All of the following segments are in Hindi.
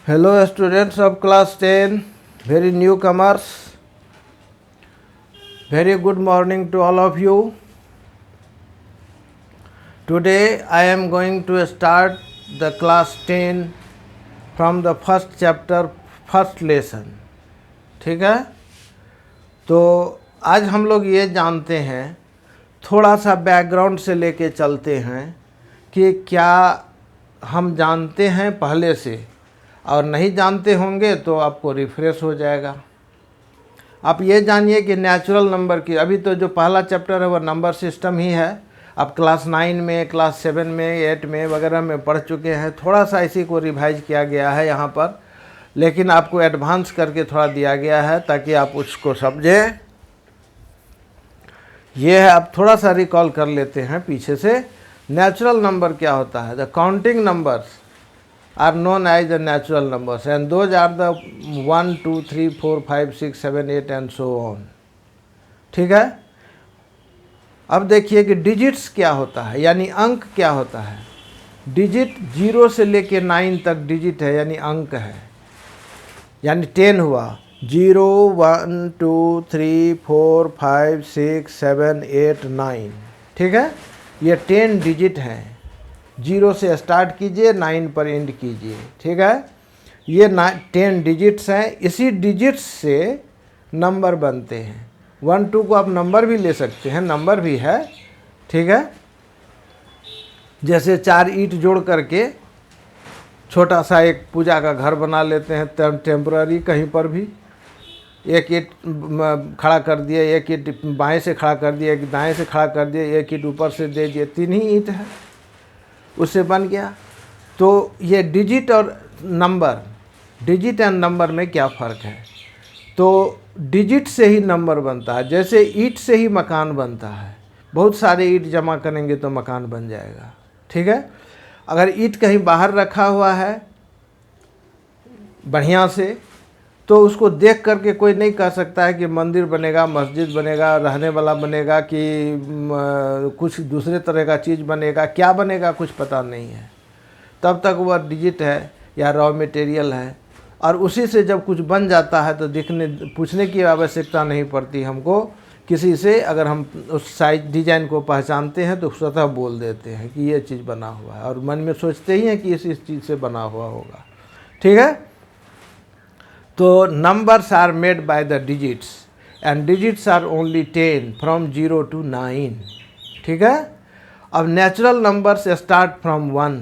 Hello students of class 10, very newcomers. Very good morning to all of you. Today I am going to start the class 10 from the first chapter, first lesson. ठीक है, तो आज हम लोग ये जानते हैं, थोड़ा सा बैकग्राउंड से लेके चलते हैं कि क्या हम जानते हैं पहले से और नहीं जानते होंगे तो आपको रिफ्रेश हो जाएगा। आप ये जानिए कि नेचुरल नंबर की, अभी तो जो पहला चैप्टर है वो नंबर सिस्टम ही है। आप क्लास 9 में, क्लास 7 में, 8 में वगैरह में पढ़ चुके हैं। थोड़ा सा इसी को रिवाइज किया गया है यहाँ पर, लेकिन आपको एडवांस करके थोड़ा दिया गया है ताकि आप उसको समझें। ये है, आप थोड़ा सा रिकॉल कर लेते हैं पीछे से। नेचुरल नंबर क्या होता है? The counting numbers are known as the natural numbers and those are the 1 2 3 4 5 6 7 8 and so on. ठीक है, अब देखिए कि डिजिट्स क्या होता है, यानी अंक क्या होता है। डिजिट 0 से लेके 9 तक डिजिट है, यानी अंक है, यानी 10 हुआ। 0 1 2 3 4 5 6 7 8 9। ठीक है, ये 10 डिजिट हैं। 0 से स्टार्ट कीजिए, 9 पर एंड कीजिए। ठीक है, ये 10 डिजिट्स हैं। इसी डिजिट्स से नंबर बनते हैं। 1 2 को आप नंबर भी ले सकते हैं, नंबर भी है। ठीक है, जैसे 4 ईंट जोड़ करके छोटा सा एक पूजा का घर बना लेते हैं टेम्पररी, कहीं पर भी। एक ईंट खड़ा कर दिए, एक ईंट बाएं से खड़ा कर दिए, एक दाएं से खड़ा कर दिए, एक ईंट ऊपर से दे दिए, 3 ही ईंट है, उससे बन गया। तो ये डिजिट और नंबर, डिजिट एंड नंबर में क्या फ़र्क है? तो डिजिट से ही नंबर बनता है। जैसे ईंट से ही मकान बनता है, बहुत सारे ईंट जमा करेंगे तो मकान बन जाएगा। ठीक है, अगर ईंट कहीं बाहर रखा हुआ है बढ़िया से, तो उसको देख करके कोई नहीं कह सकता है कि मंदिर बनेगा, मस्जिद बनेगा, रहने वाला बनेगा, कि कुछ दूसरे तरह का चीज़ बनेगा। क्या बनेगा कुछ पता नहीं है, तब तक वह डिजिट है या रॉ मटेरियल है। और उसी से जब कुछ बन जाता है तो पूछने की आवश्यकता नहीं पड़ती हमको किसी से। अगर हम उस साइज डिजाइन को पहचानते हैं तो स्वतः बोल देते हैं कि ये चीज़ बना हुआ है, और मन में सोचते ही हैं कि इस चीज़ से बना हुआ होगा। ठीक है, तो numbers are made by the digits and digits are only 10 from 0 to 9। ठीक है, अब natural numbers start from 1,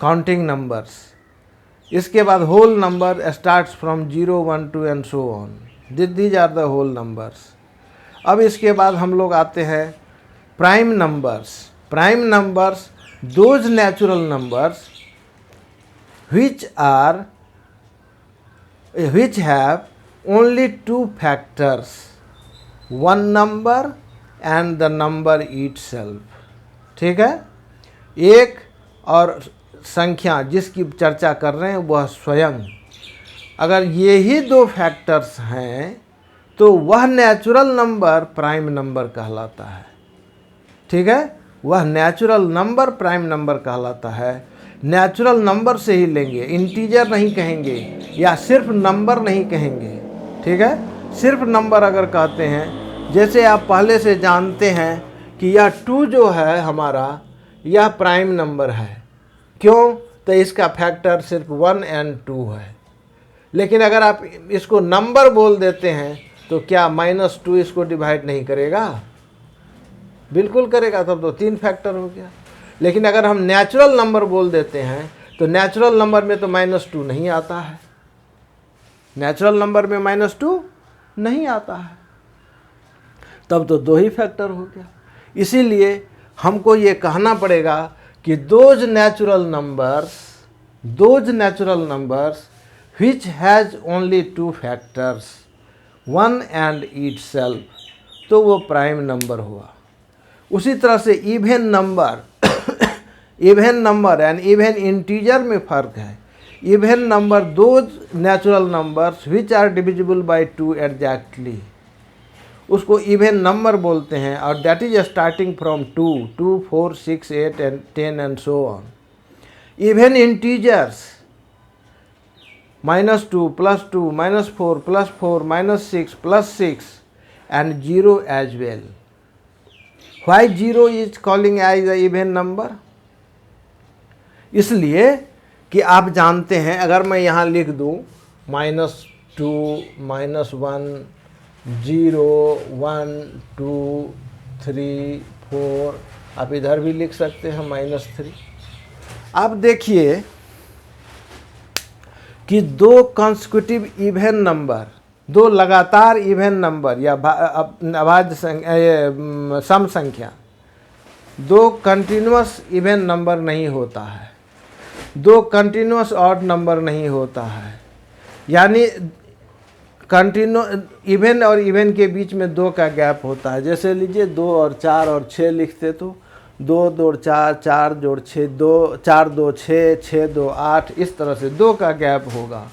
counting numbers. इसके बाद whole number starts from 0 1 2 and so on. These are the whole numbers. अब इसके बाद हम लोग आते हैं prime numbers. Prime numbers those natural numbers which have only 2 factors, one number and the number itself। ठीक है, एक और संख्या जिसकी चर्चा कर रहे हैं वह स्वयं। अगर ये ही 2 फैक्टर्स हैं तो वह नेचुरल नंबर प्राइम नंबर कहलाता है। ठीक है, वह नेचुरल नंबर प्राइम नंबर कहलाता है। नेचुरल नंबर से ही लेंगे, इंटीजर नहीं कहेंगे या सिर्फ नंबर नहीं कहेंगे। ठीक है, सिर्फ नंबर अगर कहते हैं, जैसे आप पहले से जानते हैं कि यह 2 जो है हमारा, यह प्राइम नंबर है। क्यों? तो इसका फैक्टर सिर्फ 1 और 2 है। लेकिन अगर आप इसको नंबर बोल देते हैं तो क्या -2 इसको डिवाइड नहीं करेगा? बिल्कुल करेगा, तब तो 3 फैक्टर हो गया। लेकिन अगर हम नेचुरल नंबर बोल देते हैं तो नेचुरल नंबर में तो -2 नहीं आता है, नेचुरल नंबर में -2 नहीं आता है, तब तो 2 ही फैक्टर हो गया। इसीलिए हमको ये कहना पड़ेगा कि those natural numbers which has only 2 factors, 1 and itself, तो वो प्राइम नंबर हुआ। उसी तरह से even number even number and even integer में फ़र्क है। Even number those natural numbers which are divisible by 2 exactly, उसको इवन नंबर बोलते हैं। और that is starting from 2 2 4 6 8 and 10 and so on. Even integers -2 +2 -4 +4 -6 +6 and 0 as well. Why 0 is calling as a even number? इसलिए कि आप जानते हैं, अगर मैं यहाँ लिख दूँ -2 -1 0 1 2 3 4, आप इधर भी लिख सकते हैं -3। आप देखिए कि दो कंसेक्यूटिव इवन नंबर, दो लगातार इवन नंबर या अभाज्य सम संख्या, दो कंटिन्यूअस इवन नंबर नहीं होता है, दो कंटिन्यूअस ऑड नंबर नहीं होता है। यानी कंटिन्यू इवन और इवन के बीच में 2 का गैप होता है। जैसे लीजिए 2 और 4 और 6 लिखते तो 2 2 4 4 जोड़ 6 2 4 2 6 6 2 8, इस तरह से 2 का गैप होगा।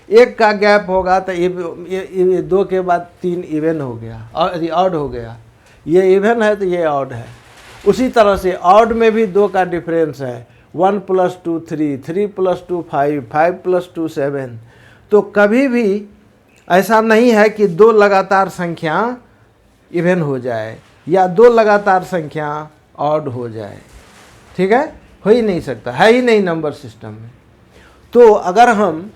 1 का गैप होगा तो ये 2 के बाद 3 इवन हो गया और ऑड हो गया। ये इवन है तो ये ऑड है। उसी तरह से ऑड में भी 2 का डिफरेंस है, 1 + 2 3, 3 + 2 5, 5 + 2 7। तो कभी भी ऐसा नहीं है कि 2 लगातार संख्या इवन हो जाए या 2 लगातार संख्या ऑड हो जाए। ठीक है, हो ही नहीं सकता, है ही नहीं नंबर सिस्टम में। तो अगर हम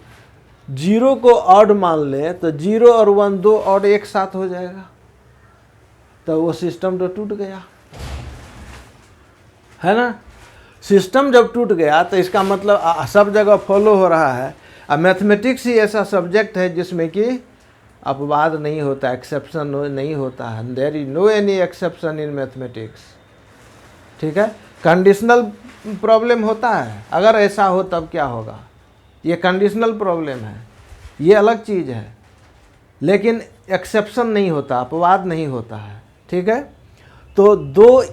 0 को ऑड मान लें तो 0 और 1 2 ऑड एक साथ हो जाएगा, तो वो सिस्टम तो टूट गया, है ना। सिस्टम जब टूट गया तो इसका मतलब सब जगह फॉलो हो रहा है। अब मैथमेटिक्स ही ऐसा सब्जेक्ट है जिसमें कि अपवाद नहीं होता, एक्सेप्शन नहीं होता है। There is no any exception in mathematics. ठीक है, कंडीशनल प्रॉब्लम होता है, अगर ऐसा हो तब क्या होगा, ये कंडीशनल प्रॉब्लम है, ये अलग चीज़ है। लेकिन एक्सेप्शन नहीं होता, अपवाद नहीं होता है। ठीक है, तो 2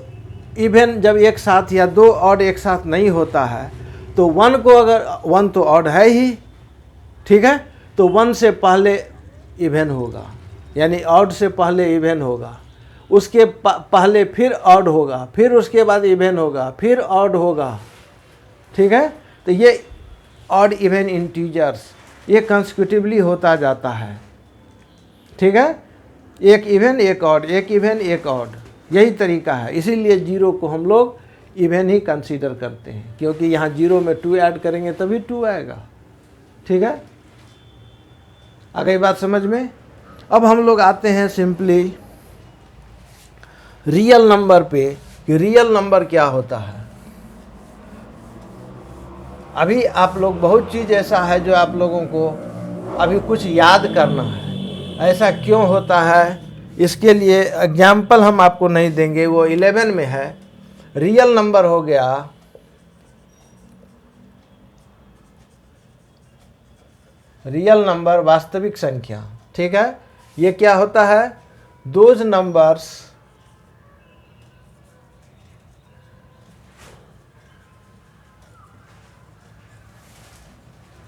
इवन जब एक साथ या 2 ऑड एक साथ नहीं होता है तो 1 को, अगर 1 तो ऑड है ही, ठीक है, तो 1 से पहले इवन होगा, यानी ऑड से पहले इवन होगा, उसके पहले फिर ऑड होगा, फिर उसके बाद इवन होगा, फिर ऑड होगा। ठीक है, तो ये ऑड इवन इंटीजर्स ये कंसेक्यूटिवली होता जाता है। ठीक है, एक इवन एक ऑड, एक इवन एक ऑड, यही तरीका है। इसीलिए 0 को हम लोग इवन ही कंसीडर करते हैं, क्योंकि यहाँ 0 में 2 ऐड करेंगे तभी 2 आएगा। ठीक है, आ गई बात समझ में। अब हम लोग आते हैं सिंपली रियल नंबर पे कि रियल नंबर क्या होता है। अभी आप लोग, बहुत चीज़ ऐसा है जो आप लोगों को अभी कुछ याद करना है, ऐसा क्यों होता है, इसके लिए एग्जाम्पल हम आपको नहीं देंगे, वो 11 में है। रियल नंबर हो गया रियल नंबर, वास्तविक संख्या। ठीक है, ये क्या होता है, those numbers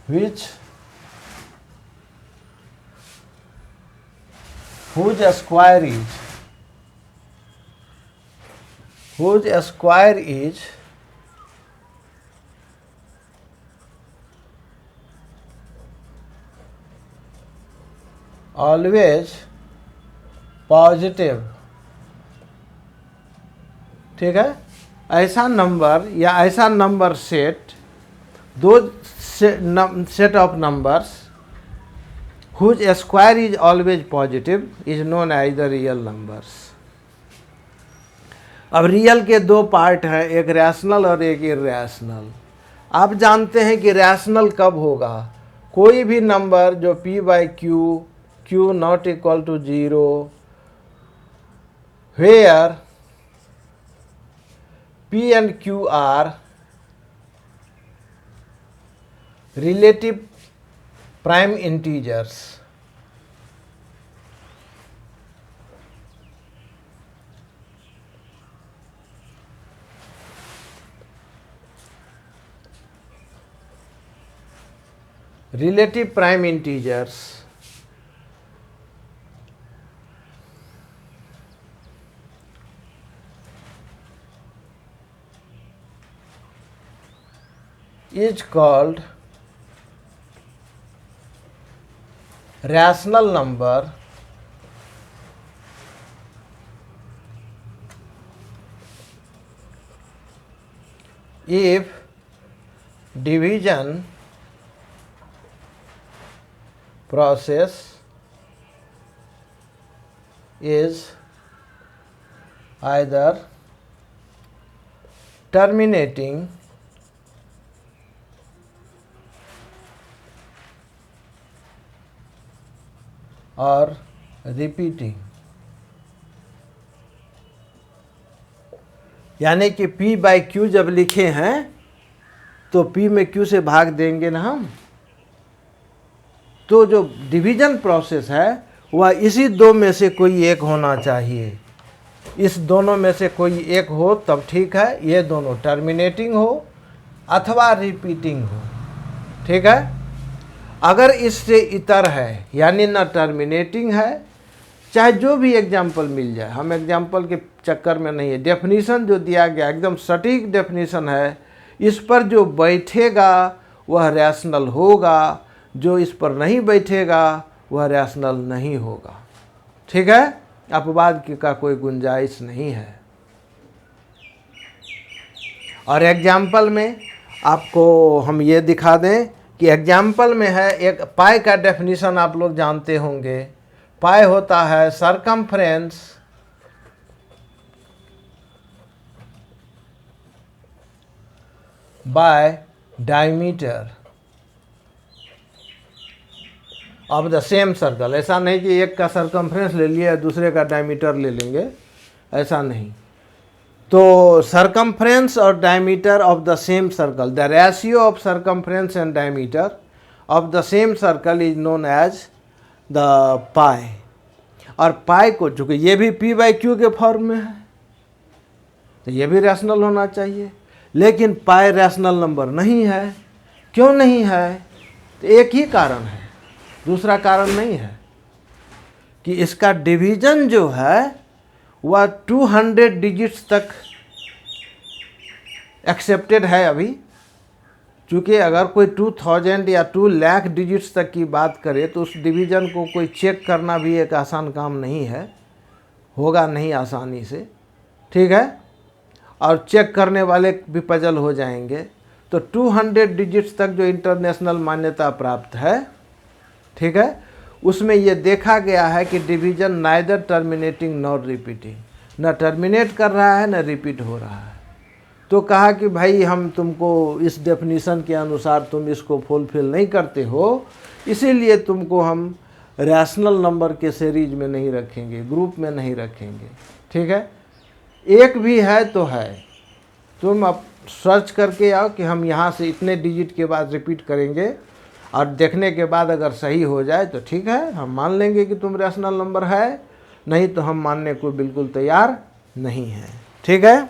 which whose square is always positive. ठीक है, ऐसा नंबर या ऐसा नंबर सेट, दो set of numbers whose square is always positive is known as the real numbers। अब रियल के 2 पार्ट हैं, एक रैशनल और एक इर्रैशनल। आप जानते हैं कि रैशनल कब होगा, कोई भी नंबर जो p/q, q not equal to 0, where p and q are relative prime integers। relative prime integers is called rational number if division process is either terminating और रिपीटिंग। यानी कि P बाई Q जब लिखे हैं तो P में Q से भाग देंगे ना हम, तो जो डिवीजन प्रोसेस है वह इसी दो में से कोई एक होना चाहिए। इस दोनों में से कोई एक हो तब ठीक है, ये दोनों टर्मिनेटिंग हो अथवा रिपीटिंग हो। ठीक है, अगर इससे इतर है यानी ना टर्मिनेटिंग है, चाहे जो भी एग्जाम्पल मिल जाए, हम एग्जाम्पल के चक्कर में नहीं है। डेफिनीशन जो दिया गया एकदम सटीक डेफिनीशन है, इस पर जो बैठेगा वह रैशनल होगा, जो इस पर नहीं बैठेगा वह रैशनल नहीं होगा। ठीक है, अपवाद का कोई गुंजाइश नहीं है। और एग्जाम्पल में आपको हम ये दिखा दें कि एग्जाम्पल में है एक पाई का डेफिनीशन आप लोग जानते होंगे। पाई होता है circumference bye diameter of the same circle. ऐसा नहीं कि एक का सरकमफ्रेंस ले लिया दूसरे का डायमीटर ले लेंगे, ऐसा नहीं। तो सरकमफ्रेंस और diameter of the same circle, the ratio of circumference and diameter of the same circle is known as the pi. और पाई को चूँकि ये भी P बाई Q के फॉर्म में है तो ये भी रैशनल होना चाहिए, लेकिन पाई रैशनल नंबर नहीं है। क्यों नहीं है? तो एक ही कारण है, दूसरा कारण नहीं है कि इसका डिवीजन जो है वह 200 डिजिट्स तक एक्सेप्टेड है अभी। चूँकि अगर कोई 2000 या 2 लाख डिजिट्स तक की बात करे तो उस डिवीज़न को कोई चेक करना भी एक आसान काम नहीं है, होगा नहीं आसानी से। ठीक है, और चेक करने वाले भी पजल हो जाएंगे। तो 200 डिजिट्स तक जो इंटरनेशनल मान्यता प्राप्त है, ठीक है, उसमें ये देखा गया है कि division neither terminating nor repeating, न टर्मिनेट कर रहा है न रिपीट हो रहा है। तो कहा कि भाई हम तुमको इस डेफिनीशन के अनुसार तुम इसको फुलफिल नहीं करते हो, इसीलिए तुमको हम रैशनल नंबर के सीरीज में नहीं रखेंगे, ग्रुप में नहीं रखेंगे। ठीक है, एक भी है तो है, तुम अब सर्च करके आओ कि हम यहाँ से इतने डिजिट के बाद रिपीट करेंगे और देखने के बाद अगर सही हो जाए तो ठीक है, हम मान लेंगे कि तुम रैशनल नंबर है, नहीं तो हम मानने को बिल्कुल तैयार नहीं है। ठीक है,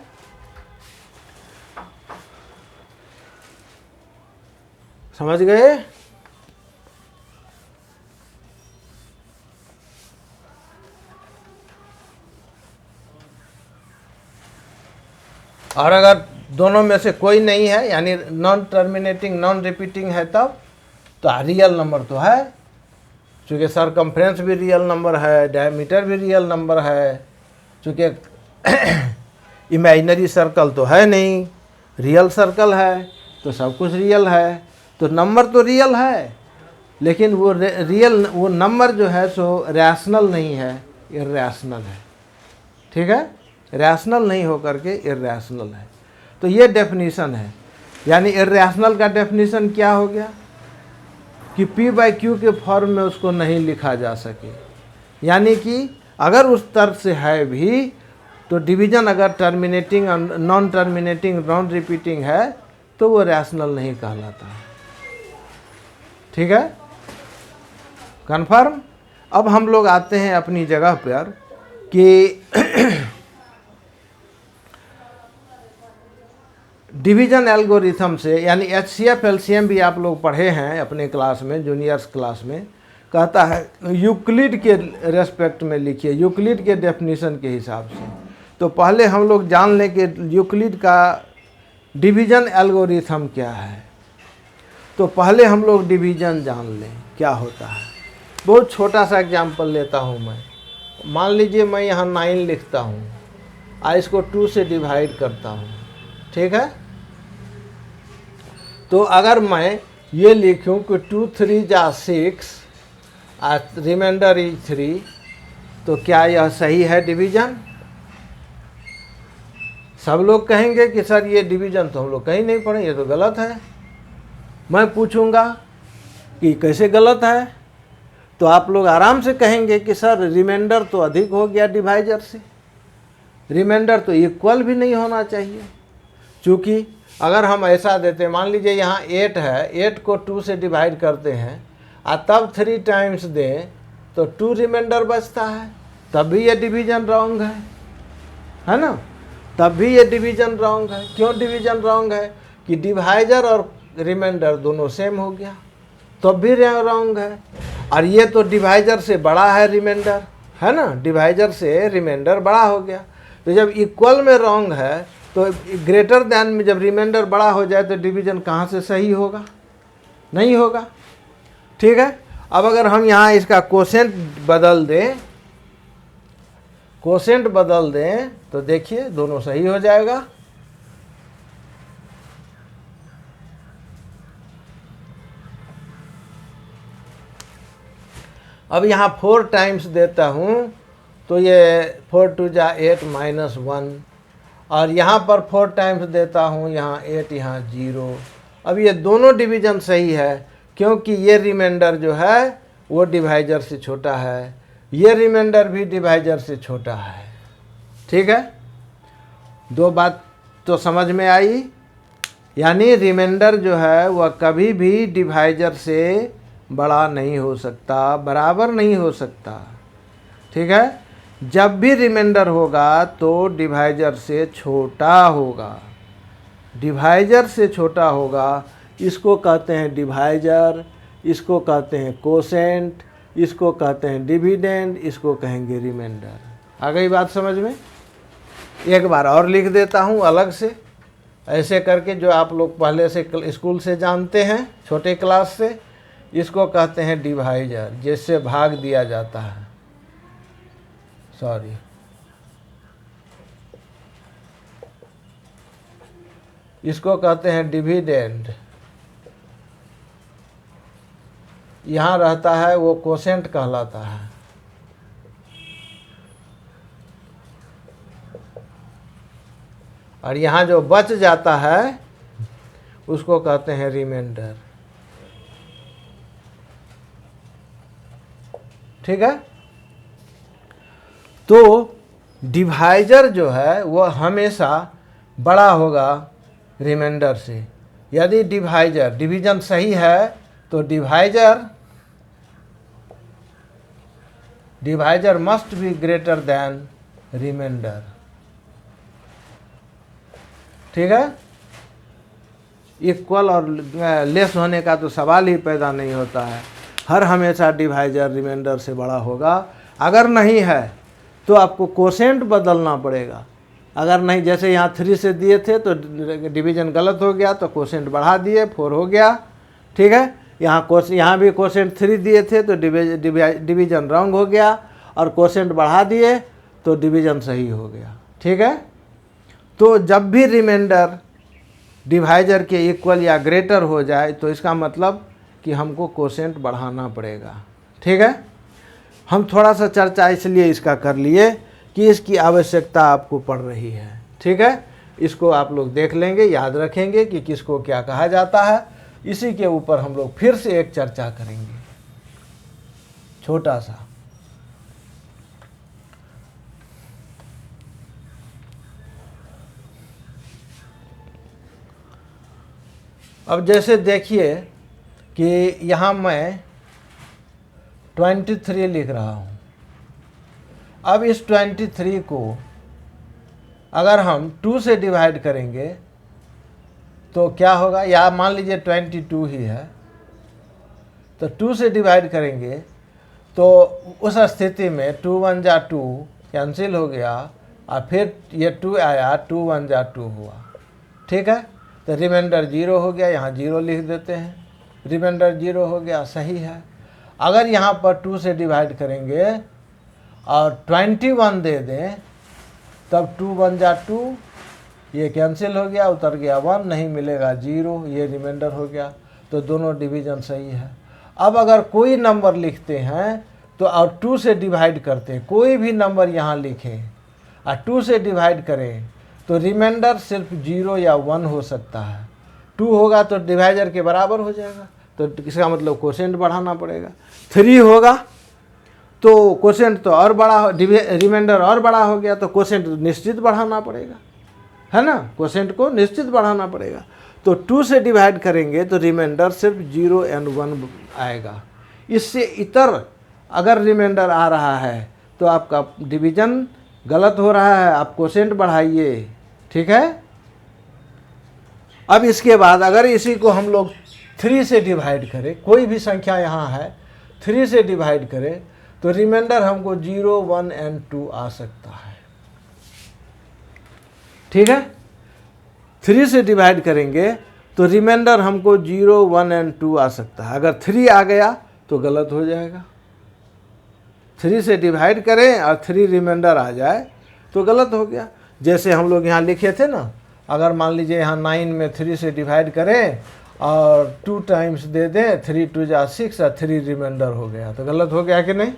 समझ गए? और अगर दोनों में से कोई नहीं है यानी नॉन टर्मिनेटिंग नॉन रिपीटिंग है तब तो रियल नंबर तो है, चूँकि सरकमफ्रेंस भी रियल नंबर है, डायमीटर भी रियल नंबर है। चूँकि इमेजिनरी सर्कल तो है नहीं, रियल सर्कल है तो सब कुछ रियल है। तो नंबर तो रियल है, लेकिन वो रियल वो नंबर जो है सो रैशनल नहीं है, इरैशनल है। ठीक है, रैशनल नहीं होकर के इरैशनल है। तो ये डेफिनीशन है, यानी इरैशनल का डेफिनीशन क्या हो गया कि P बाई Q के फॉर्म में उसको नहीं लिखा जा सके। यानी कि अगर उस तर्क से है भी तो डिवीज़न अगर terminating non terminating non repeating है तो वो रैशनल नहीं कहलाता है। ठीक है, कन्फर्म। अब हम लोग आते हैं अपनी जगह पर कि डिवीज़न एल्गोरिथम से, यानी HCF LCM भी आप लोग पढ़े हैं अपने क्लास में, जूनियर्स क्लास में। कहता है यूक्लिड के रेस्पेक्ट में लिखिए, यूक्लिड के डेफिनीशन के हिसाब से। तो पहले हम लोग जान लें कि यूक्लिड का डिवीज़न एल्गोरिथम क्या है। तो पहले हम लोग डिवीज़न जान लें क्या होता है। बहुत छोटा सा एग्जाम्पल लेता हूँ मैं। मान लीजिए मैं यहाँ 9 लिखता हूँ और इसको 2 से डिवाइड करता हूँ, ठीक है। तो अगर मैं ये लिखूँ कि 2 3 जा 6 और रिमाइंडर इज 3, तो क्या यह सही है डिवीज़न? सब लोग कहेंगे कि सर ये डिवीज़न तो हम लोग कहीं नहीं पढ़े, ये तो गलत है। मैं पूछूंगा कि कैसे गलत है, तो आप लोग आराम से कहेंगे कि सर रिमाइंडर तो अधिक हो गया डिवाइजर से, रिमाइंडर तो इक्वल भी नहीं होना चाहिए। क्योंकि अगर हम ऐसा देते, मान लीजिए यहाँ 8 है, 8 को 2 से डिवाइड करते हैं और तब 3 टाइम्स दें तो 2 रिमाइंडर बचता है, तब भी ये डिवीज़न रॉन्ग है ना। तब भी ये डिवीज़न रॉन्ग है। क्यों डिवीज़न रॉन्ग है? कि डिवाइजर और रिमाइंडर दोनों सेम हो गया, तो भी रॉन्ग है। और ये तो डिवाइजर से बड़ा है रिमाइंडर, है ना, डिवाइजर से रिमाइंडर बड़ा हो गया। तो जब इक्वल में रॉन्ग है तो ग्रेटर दैन में जब रिमाइंडर बड़ा हो जाए तो डिवीज़न कहाँ से सही होगा? नहीं होगा, ठीक है। अब अगर हम यहाँ इसका कोसेंट बदल दें, कोसेंट बदल दें तो देखिए दोनों सही हो जाएगा। अब यहाँ 4 टाइम्स देता हूँ तो ये 4 2 जा 8 -1, और यहाँ पर 4 टाइम्स देता हूँ, यहाँ 8 यहाँ 0। अब ये दोनों डिवीज़न सही है क्योंकि ये रिमाइंडर जो है वो डिवाइजर से छोटा है, ये रिमाइंडर भी डिवाइजर से छोटा है, ठीक है। दो बात तो समझ में आई। यानी रिमाइंडर जो है वह कभी भी डिवाइजर से बड़ा नहीं हो सकता, बराबर नहीं हो सकता, ठीक है। जब भी रिमाइंडर होगा तो डिवाइजर से छोटा होगा, डिवाइजर से छोटा होगा। इसको कहते हैं डिवाइजर, इसको कहते हैं कोसेंट, इसको कहते हैं डिविडेंड, इसको कहेंगे रिमाइंडर। आ गई बात समझ में? एक बार और लिख देता हूँ अलग से, ऐसे करके, जो आप लोग पहले से स्कूल से जानते हैं, छोटे क्लास से। इसको कहते हैं डिवाइजर, जिससे भाग दिया जाता है, सॉरी, इसको कहते हैं डिविडेंड। यहाँ रहता है वो कोसेंट कहलाता है। और यहाँ जो बच जाता है उसको कहते हैं रिमाइंडर, ठीक है। तो डिवाइजर जो है वह हमेशा बड़ा होगा रिमाइंडर से। यदि डिवाइजर, डिवीज़न सही है तो divisor must be greater than remainder, ठीक है। इक्वल और लेस होने का तो सवाल ही पैदा नहीं होता है। हर हमेशा डिवाइजर रिमाइंडर से बड़ा होगा। अगर नहीं है तो आपको कोसेंट बदलना पड़ेगा। अगर नहीं, जैसे यहाँ 3 से दिए थे तो डिवीज़न गलत हो गया तो कोसेंट बढ़ा दिए, 4 हो गया, ठीक है। यहाँ भी कोसेंट 3 दिए थे तो डिवीज़न रॉन्ग हो गया, और कोसेंट बढ़ा दिए तो डिवीज़न सही हो गया, ठीक है। तो जब भी रिमाइंडर डिवाइजर के इक्वल या ग्रेटर हो जाए तो इसका मतलब कि हमको कोसेंट बढ़ाना पड़ेगा, ठीक है। हम थोड़ा सा चर्चा इसलिए इसका कर लिए कि इसकी आवश्यकता आपको पड़ रही है, ठीक है। इसको आप लोग देख लेंगे, याद रखेंगे कि किसको क्या कहा जाता है। इसी के ऊपर हम लोग फिर से एक चर्चा करेंगे, छोटा सा। अब जैसे देखिए कि यहाँ मैं 23 लिख रहा हूँ। अब इस 23 को अगर हम 2 से डिवाइड करेंगे तो क्या होगा? या मान लीजिए 22 ही है, तो 2 से डिवाइड करेंगे तो उस स्थिति में 2 1 जा 2 कैंसिल हो गया, और फिर ये 2 आया, 2 1 जा 2 हुआ, ठीक है। तो रिमाइंडर 0 हो गया, यहाँ 0 लिख देते हैं, रिमाइंडर 0 हो गया, सही है। अगर यहाँ पर 2 से डिवाइड करेंगे और 21 दे दें तब 2 1 जा 2, ये कैंसिल हो गया, उतर गया 1, नहीं मिलेगा 0, ये रिमाइंडर हो गया। तो दोनों डिवीजन सही है। अब अगर कोई नंबर लिखते हैं तो और 2 से डिवाइड करते हैं, कोई भी नंबर यहाँ लिखें और 2 से डिवाइड करें तो रिमाइंडर सिर्फ 0 या 1 हो सकता है। 2 होगा तो डिवाइजर के बराबर हो जाएगा, तो इसका मतलब कोशेंट बढ़ाना पड़ेगा। 3 होगा तो कोशेंट तो और बड़ा, रिमाइंडर और बड़ा हो गया तो कोशेंट निश्चित बढ़ाना पड़ेगा, है ना, कोशेंट को निश्चित बढ़ाना पड़ेगा। तो 2 से डिवाइड करेंगे तो रिमाइंडर सिर्फ 0 और 1 आएगा। इससे इतर अगर रिमाइंडर आ रहा है तो आपका डिवीजन गलत हो रहा है, आप कोशेंट बढ़ाइए, ठीक है। अब इसके बाद अगर इसी को हम लोग 3 से डिवाइड करें, कोई भी संख्या यहाँ है 3 से डिवाइड करें तो रिमाइंडर हमको 0 1 और 2 आ सकता है, ठीक है। 3 से डिवाइड करेंगे तो रिमाइंडर हमको 0 1 और 2 आ सकता है। अगर 3 आ गया तो गलत हो जाएगा। 3 से डिवाइड करें और 3 रिमाइंडर आ जाए तो गलत हो गया। जैसे हम लोग यहाँ लिखे थे ना, अगर मान लीजिए यहाँ 9 में 3 से डिवाइड करें और 2 टाइम्स दे दें, 3 2 जा 6 और 3 रिमाइंडर हो गया, तो गलत हो गया कि नहीं,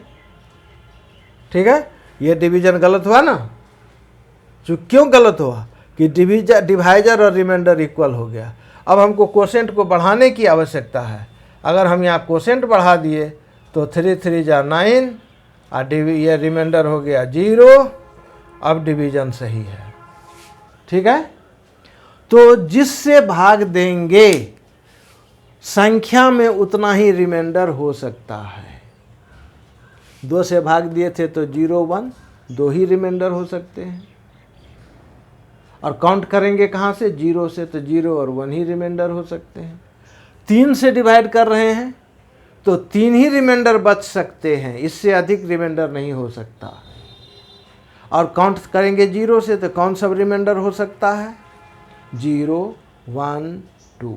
ठीक है। ये डिवीजन गलत हुआ ना। जो क्यों गलत हुआ कि डिवाइजर और रिमाइंडर इक्वल हो गया। अब हमको कोशेंट को बढ़ाने की आवश्यकता है। अगर हम यहाँ कोशेंट बढ़ा दिए तो 3 3 जा 9 और ये रिमाइंडर हो गया 0। अब डिवीजन सही है, ठीक है। तो जिससे भाग देंगे संख्या में उतना ही रिमाइंडर हो सकता है। 2 से भाग दिए थे तो 0 1, 2 ही रिमाइंडर हो सकते हैं। और काउंट करेंगे कहाँ से, 0 से, तो 0 और 1 ही रिमाइंडर हो सकते हैं। 3 से डिवाइड कर रहे हैं तो 3 ही रिमाइंडर बच सकते हैं, इससे अधिक रिमाइंडर नहीं हो सकता। और काउंट करेंगे 0 से तो कौन सा रिमाइंडर हो सकता है, 0 1 2,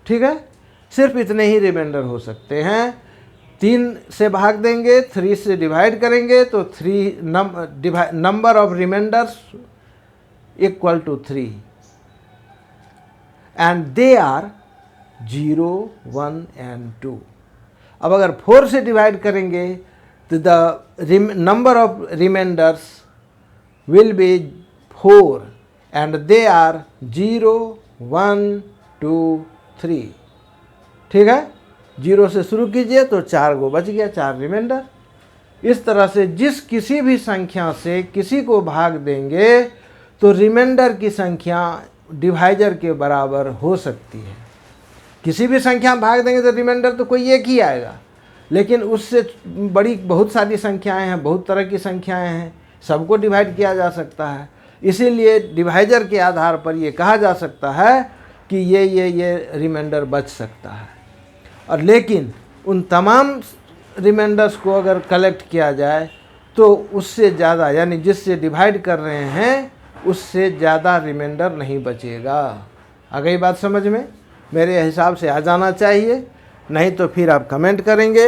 ठीक है। सिर्फ इतने ही रिमाइंडर हो सकते हैं। 3 से भाग देंगे, 3 से डिवाइड करेंगे तो 3 number of remainders equal to 3 and they are 0 1 and 2। अब अगर 4 से डिवाइड करेंगे तो the number of remainders will be 4 and they are 0 1 2 3, ठीक है। 0 से शुरू कीजिए तो 4 गो बच गया, 4 रिमाइंडर। इस तरह से जिस किसी भी संख्या से किसी को भाग देंगे तो रिमाइंडर की संख्या डिवाइजर के बराबर हो सकती है। किसी भी संख्या में भाग देंगे तो रिमाइंडर तो कोई एक ही आएगा, लेकिन उससे बड़ी बहुत सारी संख्याएं हैं, बहुत तरह की संख्याएं हैं, सबको डिवाइड किया जा सकता है। इसीलिए डिवाइजर के आधार पर ये कहा जा सकता है कि ये रिमाइंडर बच सकता है। और लेकिन उन तमाम रिमाइंडर्स को अगर कलेक्ट किया जाए तो उससे ज़्यादा, यानी जिससे डिवाइड कर रहे हैं उससे ज़्यादा रिमाइंडर नहीं बचेगा। आ गई बात समझ में? मेरे हिसाब से आ जाना चाहिए, नहीं तो फिर आप कमेंट करेंगे।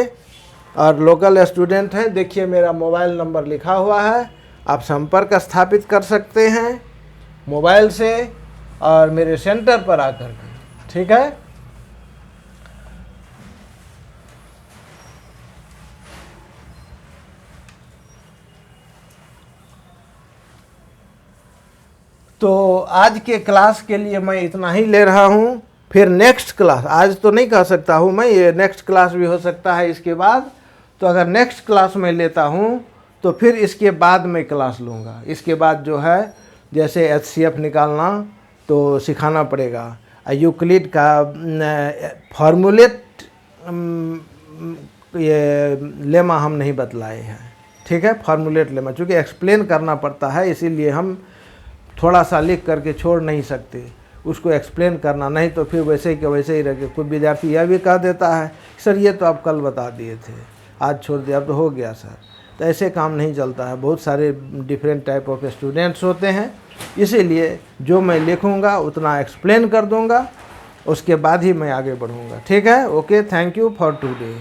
और लोकल स्टूडेंट हैं, देखिए मेरा मोबाइल नंबर लिखा हुआ है, आप संपर्क स्थापित कर सकते हैं मोबाइल से और मेरे सेंटर पर आकर के, ठीक है। तो आज के क्लास के लिए मैं इतना ही ले रहा हूँ। फिर नेक्स्ट क्लास, आज तो नहीं कह सकता हूँ मैं, ये नेक्स्ट क्लास भी हो सकता है इसके बाद। तो अगर नेक्स्ट क्लास में लेता हूँ तो फिर इसके बाद मैं क्लास लूँगा। इसके बाद जो है जैसे HCF निकालना तो सिखाना पड़ेगा, यूक्लिड का फार्मूलेट ये लेमा हम नहीं बतलाए हैं, ठीक है। फार्मूलेट लेमा चूँकि एक्सप्लेन करना पड़ता है, इसीलिए हम थोड़ा सा लिख करके छोड़ नहीं सकते, उसको एक्सप्लेन करना, नहीं तो फिर वैसे ही के वैसे ही रखे। कोई विद्यार्थी यह भी कह देता है सर ये तो आप कल बता दिए थे, आज छोड़ दिया, अब तो हो गया सर। तो ऐसे काम नहीं चलता है, बहुत सारे डिफरेंट टाइप ऑफ स्टूडेंट्स होते हैं, इसीलिए जो मैं लिखूँगा उतना एक्सप्लेन कर दूँगा उसके बाद ही मैं आगे बढ़ूँगा। ठीक है, okay, thank you for today.